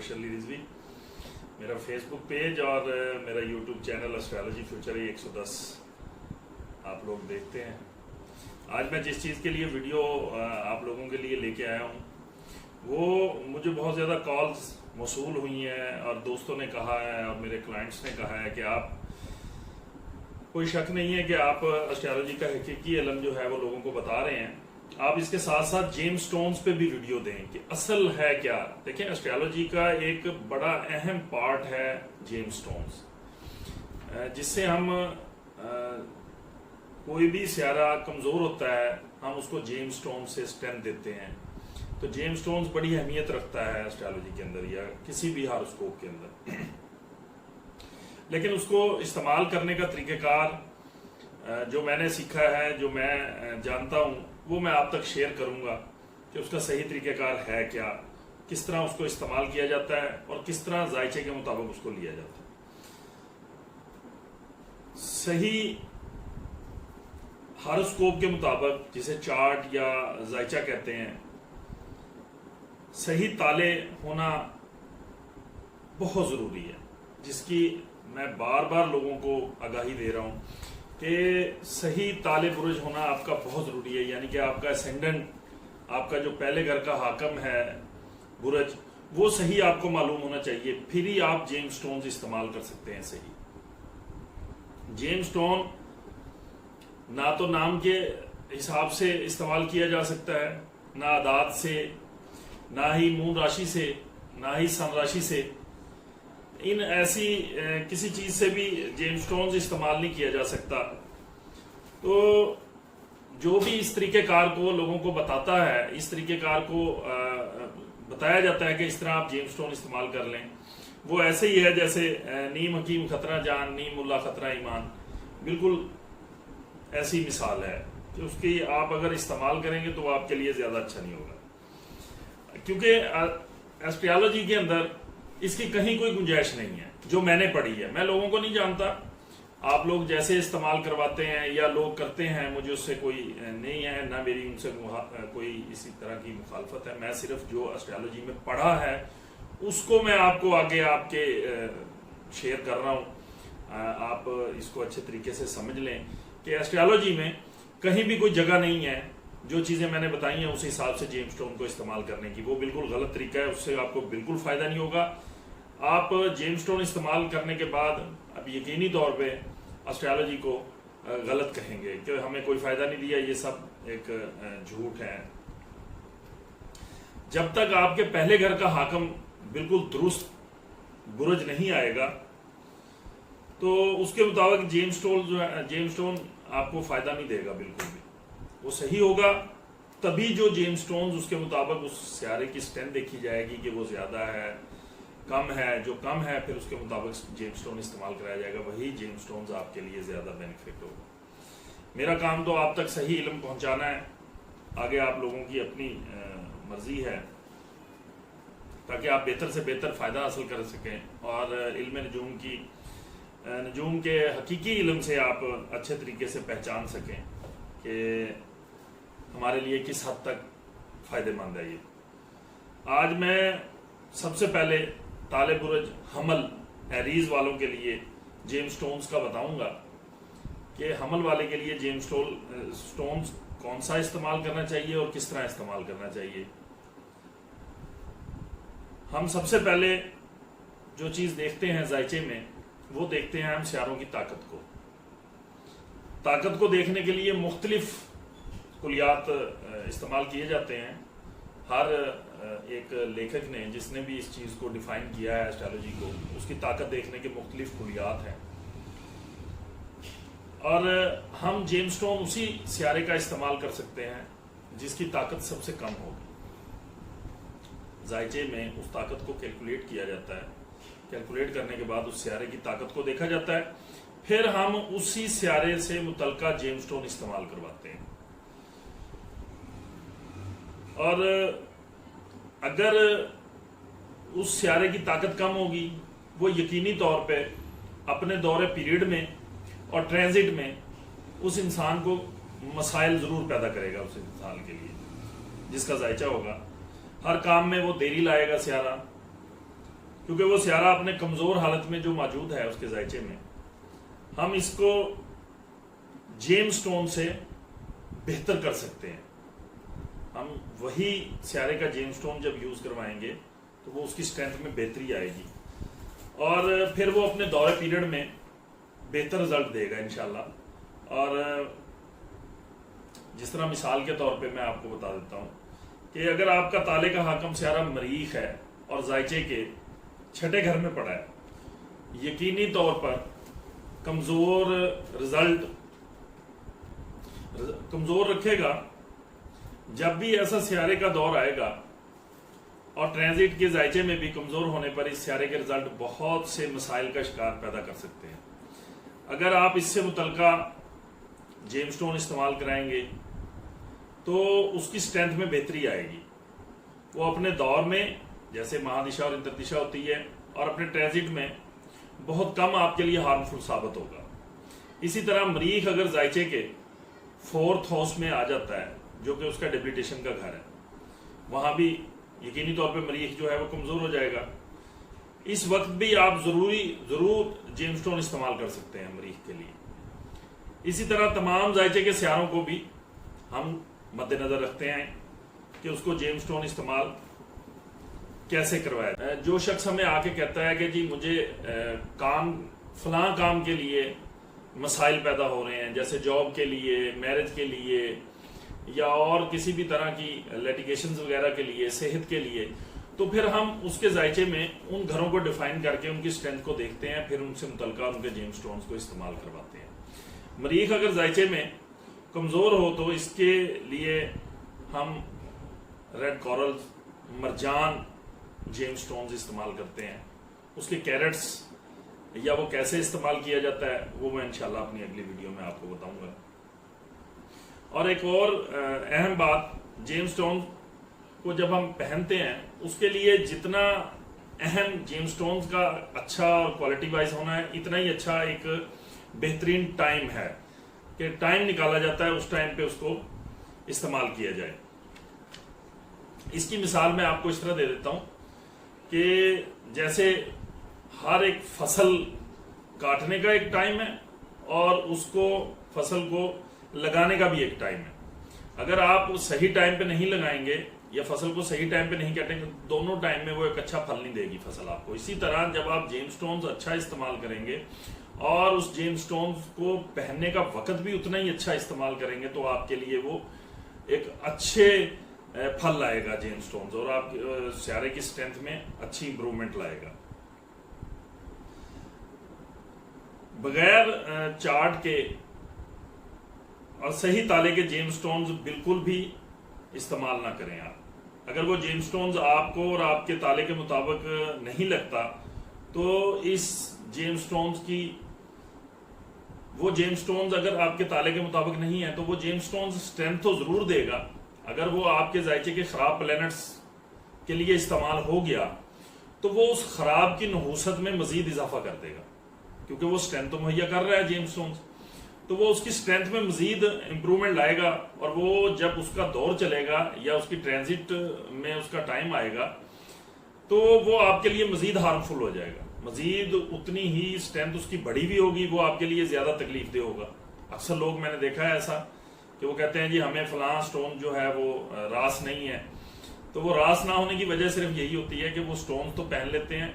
बशर अली रिजवी, मेरा Facebook page और मेरा यूट्यूब चैनल एस्ट्रोलॉजी फ्यूचर 110 आप लोग देखते हैं। आज मैं जिस चीज़ के लिए वीडियो आप लोगों के लिए लेके आया हूँ वो मुझे बहुत ज़्यादा कॉल्स मौसूल हुई हैं और दोस्तों ने कहा है और मेरे क्लाइंट्स ने कहा है कि आप, कोई शक नहीं है कि आप एस्ट्रोलॉजी का हकीकी इल्म जो है वो लोगों को बता रहे हैं, आप इसके साथ साथ जेम्स स्टोन्स पे भी वीडियो दें कि असल है क्या। देखें, एस्ट्रोलॉजी का एक बड़ा अहम पार्ट है जेम्स स्टोन्स, जिससे हम कोई भी सियारा कमजोर होता है हम उसको जेम्स स्टोन से स्ट्रेंथ देते हैं। तो जेम्स स्टोन्स बड़ी अहमियत रखता है एस्ट्रोलॉजी के अंदर या किसी भी हॉरोस्कोप के अंदर। लेकिन उसको इस्तेमाल करने का तरीक़ेकार जो मैंने सीखा है, जो मैं जानता हूँ, वो मैं आप तक शेयर करूंगा कि उसका सही तरीक़ेकार है क्या, किस तरह उसको इस्तेमाल किया जाता है और किस तरह जायचे के मुताबिक उसको लिया जाता है। सही हॉरोस्कोप के मुताबिक, जिसे चार्ट या जायचा कहते हैं, सही ताले होना बहुत ज़रूरी है, जिसकी मैं बार बार लोगों को आगाही दे रहा हूं कि सही ताले बुरुज होना आपका बहुत ज़रूरी है। यानी कि आपका असेंडेंट, आपका जो पहले घर का हाकम है बुरुज, वो सही आपको मालूम होना चाहिए, फिर ही आप जेम्स स्टोन्स इस्तेमाल कर सकते हैं सही। जेम्स स्टोन ना तो नाम के हिसाब से इस्तेमाल किया जा सकता है, ना आदात से, ना ही मून राशि से, ना ही सन राशि से। इन ऐसी किसी चीज से भी जेम्स स्टोन्स इस्तेमाल नहीं किया जा सकता। तो जो भी इस तरीकेकार को लोगों को बताता है, इस तरीकेकार को बताया जाता है कि इस तरह आप जेम्स स्टोन इस्तेमाल कर लें, वो ऐसे ही है जैसे नीम हकीम खतरा जान, नीम मुल्ला खतरा ईमान। बिल्कुल ऐसी मिसाल है कि उसकी आप अगर इस्तेमाल करेंगे तो आपके लिए ज्यादा अच्छा नहीं होगा, क्योंकि एस्ट्रोलॉजी के अंदर इसकी कहीं कोई गुंजाइश नहीं है जो मैंने पढ़ी है। मैं लोगों को नहीं जानता, आप लोग जैसे इस्तेमाल करवाते हैं या लोग करते हैं, मुझे उससे कोई नहीं है, ना मेरी उनसे कोई इसी तरह की मुखालफत है। मैं सिर्फ जो एस्ट्रोलॉजी में पढ़ा है उसको मैं आपको आगे आपके शेयर कर रहा हूँ। आप इसको अच्छे तरीके से समझ लें कि एस्ट्रोलॉजी में कहीं भी कोई जगह नहीं है, जो चीज़ें मैंने बताई हैं उस हिसाब से जेम्स स्टोन को इस्तेमाल करने की, वो बिल्कुल गलत तरीका है, उससे आपको बिल्कुल फ़ायदा नहीं होगा। आप जेम्स स्टोन इस्तेमाल करने के बाद अब यकीनी तौर पे एस्ट्रोलॉजी को गलत कहेंगे कि हमें कोई फ़ायदा नहीं दिया, ये सब एक झूठ है। जब तक आपके पहले घर का हाकम बिल्कुल दुरुस्त बुरुज नहीं आएगा तो उसके मुताबिक जेम्स स्टोन जो है, जेम्स स्टोन आपको फ़ायदा नहीं देगा बिल्कुल भी। वो सही होगा तभी जो जेम्स स्टोन्स उसके मुताबिक उस सियारे की स्ट्रेंथ देखी जाएगी कि वो ज़्यादा है, कम है। जो कम है फिर उसके मुताबिक जेम्स स्टोन इस्तेमाल कराया जाएगा, वही जेम्स स्टोन्स आपके लिए ज़्यादा बेनिफिट होगा। मेरा काम तो आप तक सही इल्म पहुंचाना है, आगे आप लोगों की अपनी मर्जी है, ताकि आप बेहतर से बेहतर फ़ायदा हासिल कर सकें और इल्म नजूम के हकीकी इल्म से आप अच्छे तरीके से पहचान सकें कि हमारे लिए किस हद तक फ़ायदेमंद है ये। आज मैं सबसे पहले ताले बुरुज हमल एरीज वालों के लिए जेम्स स्टोन्स का बताऊंगा कि हमल वाले के लिए जेम्स स्टोन्स कौन सा इस्तेमाल करना चाहिए और किस तरह इस्तेमाल करना चाहिए। हम सबसे पहले जो चीज़ देखते हैं जायचे में, वो देखते हैं हम सियारों की ताकत को। ताकत को देखने के लिए मुख्तलिफ कुलियात इस्तेमाल किए जाते हैं। हर एक लेखक ने, जिसने भी इस चीज़ को डिफाइन किया है एस्ट्रोलॉजी को, उसकी ताकत देखने के मुख्तलिफ कुलियात हैं और हम जेम्स स्टोन उसी सियारे का इस्तेमाल कर सकते हैं जिसकी ताकत सबसे कम होगी। जायचे में उस ताकत को कैलकुलेट किया जाता है, कैलकुलेट करने के बाद उस सियारे की ताकत को देखा जाता है, फिर हम उसी सियारे से मुतलका जेम्स स्टोन इस्तेमाल करवाते हैं। और अगर उस सियारे की ताकत कम होगी, वो यकीनी तौर पे अपने दौरे पीरियड में और ट्रांजिट में उस इंसान को मसाइल ज़रूर पैदा करेगा, उस इंसान के लिए जिसका जायचा होगा। हर काम में वो देरी लाएगा सियारा, क्योंकि वो सियारा अपने कमजोर हालत में जो मौजूद है उसके जायचे में, हम इसको जेम स्टोन से बेहतर कर सकते हैं। हम वही सियारे का जेम स्टोन जब यूज करवाएंगे तो वो उसकी स्ट्रेंथ में बेहतरी आएगी और फिर वो अपने दौरे पीरियड में बेहतर रिजल्ट देगा इंशाल्लाह। और जिस तरह मिसाल के तौर पे मैं आपको बता देता हूं कि अगर आपका ताले का हाकम सियारा मरीख है और जायचे के छठे घर में पड़ा है, यकीनी तौर पर कमजोर रिजल्ट कमजोर रखेगा। जब भी ऐसा सियारे का दौर आएगा और ट्रांजिट के जायचे में भी कमजोर होने पर इस सियारे के रिजल्ट बहुत से मसाइल का शिकार पैदा कर सकते हैं। अगर आप इससे मुतलका जेम स्टोन इस्तेमाल कराएंगे तो उसकी स्ट्रेंथ में बेहतरी आएगी। वो अपने दौर में जैसे महादिशा और इंतरदिशा होती है और अपने ट्रांजिट में बहुत कम आपके लिए हार्मफुल साबित होगा। इसी तरह मरीख अगर जायचे के 4th हाउस में आ जाता है जो कि उसका डेबिलिटेशन का घर है, वहां भी यकीनी तौर पे मरीख जो है वो कमजोर हो जाएगा। इस वक्त भी आप जरूर जेम स्टोन इस्तेमाल कर सकते हैं मरीख के लिए। इसी तरह तमाम जायचे के सियारों को भी हम मद्देनजर रखते हैं कि उसको जेम स्टोन इस्तेमाल कैसे करवाया। जो शख्स हमें आके कहता है कि जी मुझे फलां काम के लिए मसाइल पैदा हो रहे हैं, जैसे जॉब के लिए, मैरिज के लिए या और किसी भी तरह की लिटिगेशंस वगैरह के लिए, सेहत के लिए, तो फिर हम उसके जायचे में उन घरों को डिफाइन करके उनकी स्ट्रेंथ को देखते हैं, फिर उनसे मुतलका उनके जेम स्टोन्स को इस्तेमाल करवाते हैं। मरीख अगर जायचे में कमजोर हो तो इसके लिए हम रेड कोरल, मरजान जेम स्टोन्स इस्तेमाल करते हैं। उसके कैरेट्स या वो कैसे इस्तेमाल किया जाता है वो मैं इंशाल्लाह अपनी अगली वीडियो में आपको बताऊंगा। और एक और अहम बात, जेम स्टोन को जब हम पहनते हैं उसके लिए जितना अहम जेम स्टोन्स का अच्छा और क्वालिटी वाइज होना है, इतना ही अच्छा एक बेहतरीन टाइम है कि टाइम निकाला जाता है उस टाइम पे उसको इस्तेमाल किया जाए। इसकी मिसाल मैं आपको इस तरह दे देता हूं कि जैसे हर एक फसल काटने का एक टाइम है और उसको फसल को लगाने का भी एक टाइम है। अगर आप सही टाइम पे नहीं लगाएंगे या फसल को सही टाइम पे नहीं काटेंगे, दोनों टाइम में वो एक अच्छा फल नहीं देगी फसल आपको। इसी तरह जब आप जेम स्टोन्स अच्छा इस्तेमाल करेंगे और उस जेम स्टोन्स को पहनने का वक्त भी उतना ही अच्छा इस्तेमाल करेंगे तो आपके लिए वो एक अच्छे फल लाएगा जेम स्टोन्स, और आप सियारे की स्ट्रेंथ में अच्छी इंप्रूवमेंट लाएगा। बगैर चार्ट के और सही ताले के जेम स्टोन्स बिल्कुल भी इस्तेमाल ना करें आप। अगर वो जेम स्टोन्स आपको और आपके ताले के मुताबिक नहीं लगता तो इस जेम स्टोन्स की वो जेम स्टोन्स अगर आपके ताले के मुताबिक नहीं है तो वो जेम स्टोन्स स्ट्रेंथ तो जरूर देगा। अगर वो आपके जायचे के खराब प्लैनेट्स के लिए इस्तेमाल हो गया तो वो उस खराब की नहूसत में मजीद इजाफा कर देगा, क्योंकि वो स्ट्रेंथ तो मुहैया कर रहा है जेम स्टोन्स, तो वो उसकी स्ट्रेंथ में मजीद इंप्रूवमेंट लाएगा। और वो जब उसका दौर चलेगा या उसकी ट्रांजिट में उसका टाइम आएगा तो वो आपके लिए मजीद हार्मफुल हो जाएगा, मजीद उतनी ही स्ट्रेंथ उसकी बढ़ी भी होगी, वो आपके लिए ज्यादा तकलीफ दे होगा। अक्सर लोग मैंने देखा है ऐसा कि वो कहते हैं जी हमें फलां स्टोन जो है वो रास नहीं है, तो वो रास ना होने की वजह सिर्फ यही होती है कि वो स्टोन तो पहन लेते हैं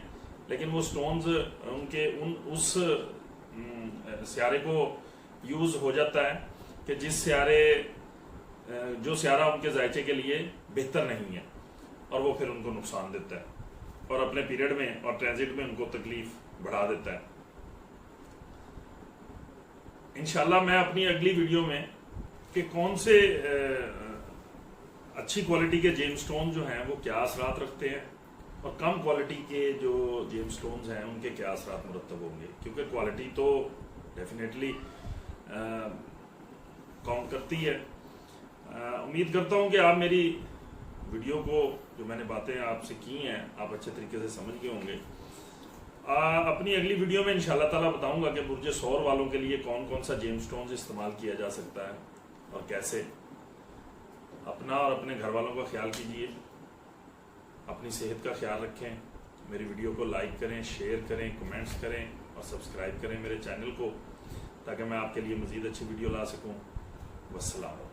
लेकिन वो स्टोन्स उनके उस सियारे को यूज हो जाता है कि जो सियारा उनके जायचे के लिए बेहतर नहीं है, और वो फिर उनको नुकसान देता है और अपने पीरियड में और ट्रांजिट में उनको तकलीफ बढ़ा देता है। इंशाल्लाह मैं अपनी अगली वीडियो में कि कौन से अच्छी क्वालिटी के जेम स्टोन जो हैं वो क्या असरात रखते हैं और कम क्वालिटी के जो जेम स्टोन्स हैं उनके क्या असरात मुरतब होंगे, क्योंकि क्वालिटी तो डेफिनेटली काउंट करती है। उम्मीद करता हूं कि आप मेरी वीडियो को जो मैंने बातें आपसे की हैं आप अच्छे तरीके से समझ गए होंगे। अपनी अगली वीडियो में इंशाल्लाह ताला बताऊंगा कि बुर्ज सौर वालों के लिए कौन कौन सा जेम स्टोन्स इस्तेमाल किया जा सकता है और कैसे। अपना और अपने घर वालों का ख्याल कीजिए, अपनी सेहत का ख्याल रखें, मेरी वीडियो को लाइक करें, शेयर करें, कमेंट्स करें और सब्सक्राइब करें मेरे चैनल को, ताकि मैं आपके लिए मज़ीद अच्छी वीडियो ला सकूं। वस्सलाम।